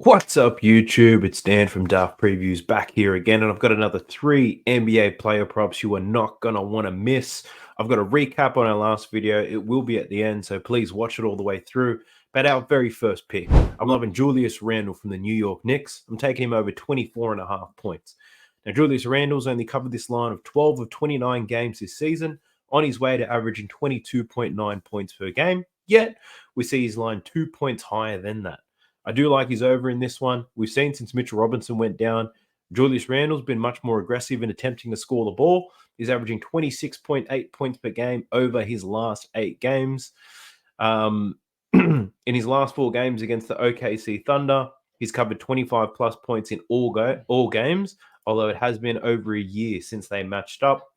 What's up, YouTube? It's Dan from Daft Previews back here again, and I've got another 3 NBA player props you are not going to want to miss. I've got a recap on our last video. It will be at the end, so please watch it all the way through. But our very first pick, I'm loving Julius Randle from the New York Knicks. I'm taking him over 24.5 points. Now, Julius Randle's only covered this line of 12 of 29 games this season, on his way to averaging 22.9 points per game, yet we see his line 2 points higher than that. I do like his over in this one. We've seen since Mitchell Robinson went down, Julius Randle's been much more aggressive in attempting to score the ball. He's averaging 26.8 points per game over his last 8 games. In his last 4 games against the OKC Thunder, he's covered 25 plus points in all games, although it has been over a year since they matched up.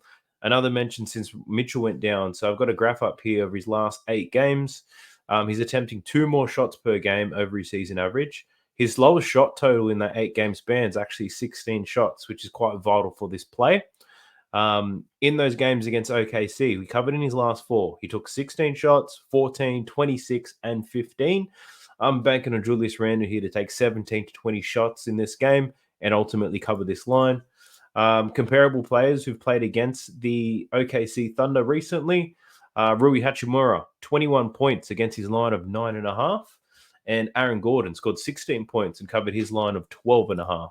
Another mention since Mitchell went down. So I've got a graph up here of his last 8 games. He's attempting 2 more shots per game over his season average. His lowest shot total in that 8-game span is actually 16 shots, which is quite vital for this play. In those games against OKC, we covered in his last 4. He took 16 shots, 14, 26, and 15. I'm banking on Julius Randle here to take 17 to 20 shots in this game and ultimately cover this line. Comparable players who've played against the OKC Thunder recently, Rui Hachimura, 21 points against his line of 9.5. And Aaron Gordon scored 16 points and covered his line of 12.5.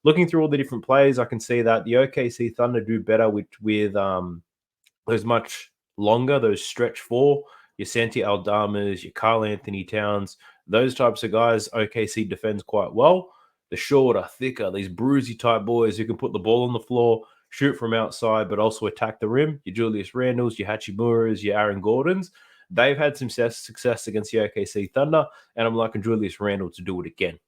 Looking through all the different players, I can see that the OKC Thunder do better with those much longer, those stretch 4, your Santi Aldamas, your Karl Anthony Towns, those types of guys, OKC defends quite well. The shorter, thicker, these bruisey type boys who can put the ball on the floor, shoot from outside, but also attack the rim. Your Julius Randles, your Hachimuras, your Aaron Gordons. They've had some success against the OKC Thunder, and I'm liking Julius Randle to do it again.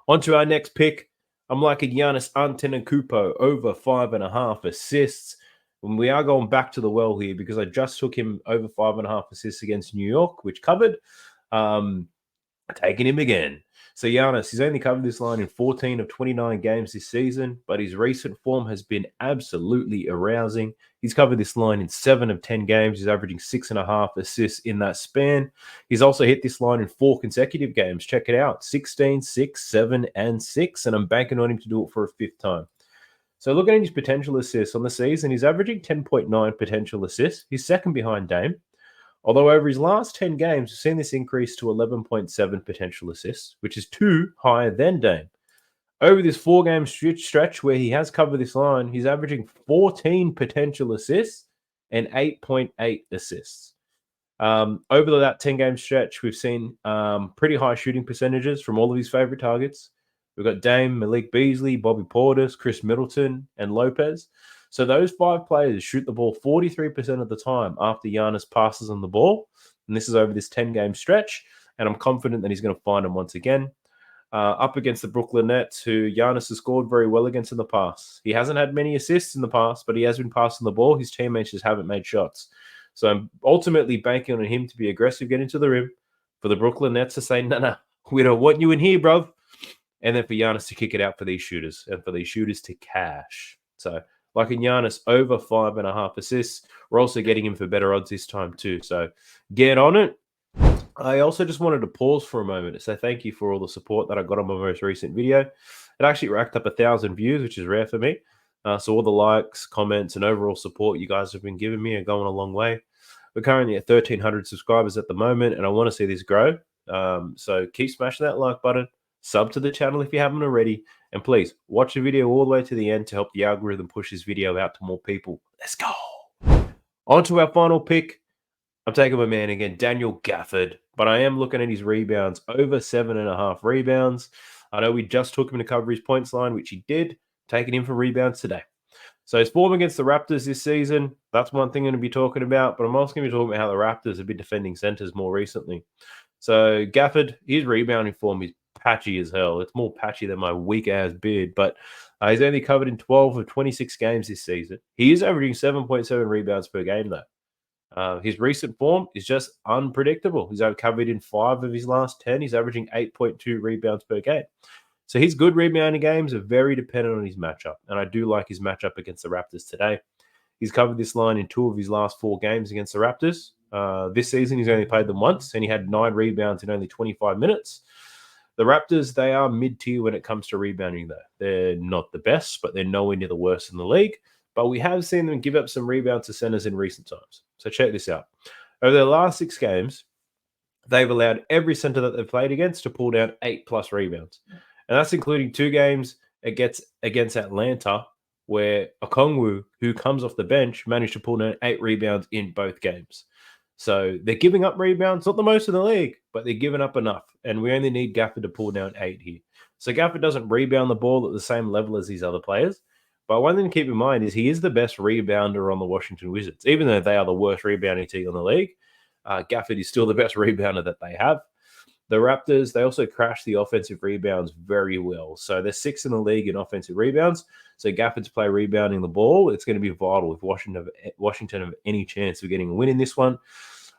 On to our next pick. I'm liking Giannis Antetokounmpo over 5.5 assists. And we are going back to the well here because I just took him over 5.5 assists against New York, which covered. Taking him again. So Giannis, he's only covered this line in 14 of 29 games this season, but his recent form has been absolutely arousing. He's covered this line in 7 of 10 games. He's averaging 6.5 assists in that span. He's also hit this line in 4 consecutive games. Check it out. 16, 6, 7, and 6. And I'm banking on him to do it for a 5th time. So looking at his potential assists on the season, he's averaging 10.9 potential assists. He's second behind Dame. Although over his last 10 games, we've seen this increase to 11.7 potential assists, which is 2 higher than Dame. Over this 4-game stretch where he has covered this line, he's averaging 14 potential assists and 8.8 assists. Over that 10-game stretch, we've seen pretty high shooting percentages from all of his favorite targets. We've got Dame, Malik Beasley, Bobby Portis, Chris Middleton, and Lopez. So those 5 players shoot the ball 43% of the time after Giannis passes on the ball. And this is over this 10-game stretch. And I'm confident that he's going to find them once again. Up against the Brooklyn Nets, who Giannis has scored very well against in the past. He hasn't had many assists in the past, but he has been passing the ball. His teammates just haven't made shots. So I'm ultimately banking on him to be aggressive, getting to the rim. For the Brooklyn Nets to say, no, we don't want you in here, bro. And then for Giannis to kick it out for these shooters. And for these shooters to cash. So like in Giannis, over 5.5 assists. We're also getting him for better odds this time too. So get on it. I also just wanted to pause for a moment to say thank you for all the support that I got on my most recent video. It actually racked up 1,000 views, which is rare for me. So all the likes, comments, and overall support you guys have been giving me are going a long way. We're currently at 1,300 subscribers at the moment, and I want to see this grow. So keep smashing that like button. Sub to the channel if you haven't already. And please, watch the video all the way to the end to help the algorithm push this video out to more people. Let's go. On to our final pick. I'm taking my man again, Daniel Gafford. But I am looking at his rebounds, over 7.5 rebounds. I know we just took him to cover his points line, which he did. Taking him for rebounds today. So his form against the Raptors this season, that's one thing I'm going to be talking about. But I'm also going to be talking about how the Raptors have been defending centers more recently. So Gafford, his rebounding form is patchy as hell. It's more patchy than my weak-ass beard, but he's only covered in 12 of 26 games this season. He is averaging 7.7 rebounds per game, though. His recent form is just unpredictable. He's covered in 5 of his last 10. He's averaging 8.2 rebounds per game. So his good rebounding games are very dependent on his matchup, and I do like his matchup against the Raptors today. He's covered this line in 2 of his last 4 games against the Raptors. This season, he's only played them once, and he had 9 rebounds in only 25 minutes. The Raptors, they are mid-tier when it comes to rebounding, though. They're not the best, but they're nowhere near the worst in the league. But we have seen them give up some rebounds to centers in recent times. So check this out. Over their last 6 games, they've allowed every center that they've played against to pull down 8+ rebounds. And that's including 2 games against Atlanta, where Okongwu, who comes off the bench, managed to pull down 8 rebounds in both games. So they're giving up rebounds, not the most in the league, but they're giving up enough. And we only need Gafford to pull down 8 here. So Gafford doesn't rebound the ball at the same level as these other players. But one thing to keep in mind is he is the best rebounder on the Washington Wizards. Even though they are the worst rebounding team in the league, Gafford is still the best rebounder that they have. The Raptors, they also crash the offensive rebounds very well. So they're 6th in the league in offensive rebounds. So Gafford's play rebounding the ball, it's going to be vital if Washington have any chance of getting a win in this one.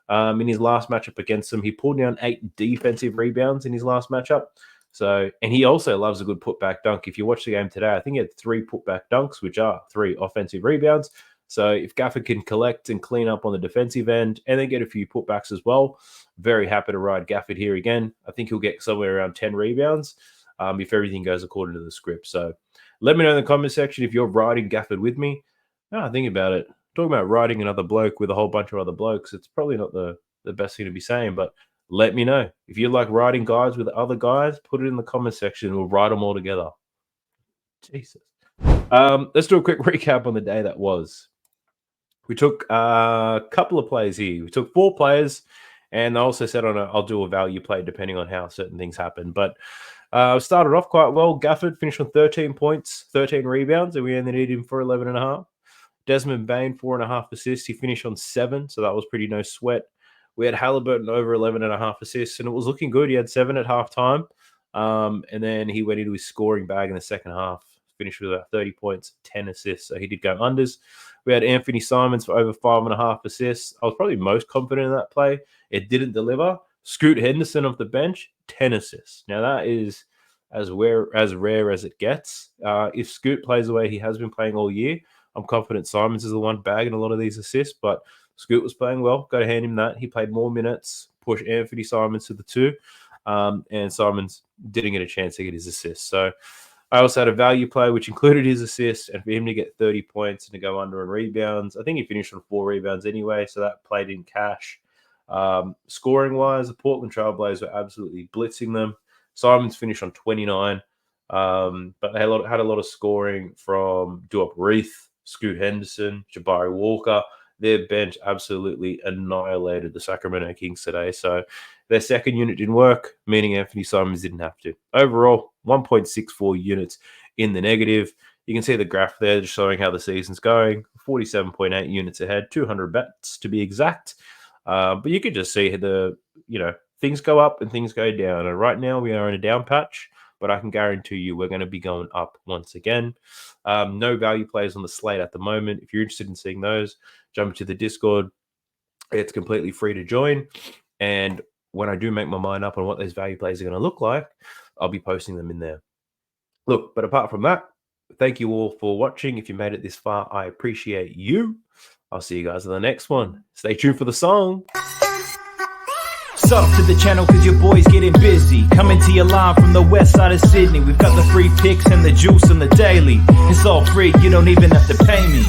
In his last matchup against them, he pulled down 8 defensive rebounds in his last matchup. So, and he also loves a good putback dunk. If you watch the game today, I think he had 3 putback dunks, which are 3 offensive rebounds. So if Gafford can collect and clean up on the defensive end and then get a few putbacks as well, very happy to ride Gafford here again. I think he'll get somewhere around 10 rebounds if everything goes according to the script. So let me know in the comment section if you're riding Gafford with me. Think about it. Talking about riding another bloke with a whole bunch of other blokes, it's probably not the best thing to be saying, but let me know. If you like riding guys with other guys, put it in the comment section. We'll ride them all together. Jesus. Let's do a quick recap on the day that was. We took a couple of players here. We took 4 players, and I also said I'll do a value play depending on how certain things happen. But started off quite well. Gafford finished on 13 points, 13 rebounds, and we only needed him for 11.5. Desmond Bane, 4.5 assists. He finished on 7, so that was pretty no sweat. We had Halliburton over 11.5 assists, and it was looking good. He had 7 at halftime, and then he went into his scoring bag in the second half, finished with about 30 points, 10 assists, so he did go unders. We had Anthony Simons for over 5.5 assists. I was probably most confident in that play. It didn't deliver. Scoot Henderson off the bench, 10 assists. Now, that is as rare as it gets. If Scoot plays the way he has been playing all year, I'm confident Simons is the one bagging a lot of these assists, but Scoot was playing well. Got to hand him that. He played more minutes, pushed Anthony Simons to the 2, and Simons didn't get a chance to get his assists. So I also had a value play, which included his assists, and for him to get 30 points and to go under on rebounds. I think he finished on 4 rebounds anyway, so that played in cash. Scoring-wise, the Portland Trailblazers were absolutely blitzing them. Simons finished on 29, but they had a lot of scoring from Duop Reith, Scoot Henderson, Jabari Walker. Their bench absolutely annihilated the Sacramento Kings today. So their second unit didn't work, meaning Anthony Simons didn't have to. Overall, 1.64 units in the negative. You can see the graph there just showing how the season's going. 47.8 units ahead, 200 bets to be exact. But you can just see things go up and things go down. And right now we are in a down patch, but I can guarantee you we're going to be going up once again. No value plays on the slate at the moment. If you're interested in seeing those, jump into the Discord. It's completely free to join. And when I do make my mind up on what those value plays are going to look like, I'll be posting them in there. Look, but apart from that, thank you all for watching. If you made it this far, I appreciate you. I'll see you guys in the next one. Stay tuned for the song. Sub to the channel cause your boy's getting busy. Coming to you live from the west side of Sydney. We've got the free picks and the juice and the daily. It's all free, you don't even have to pay me.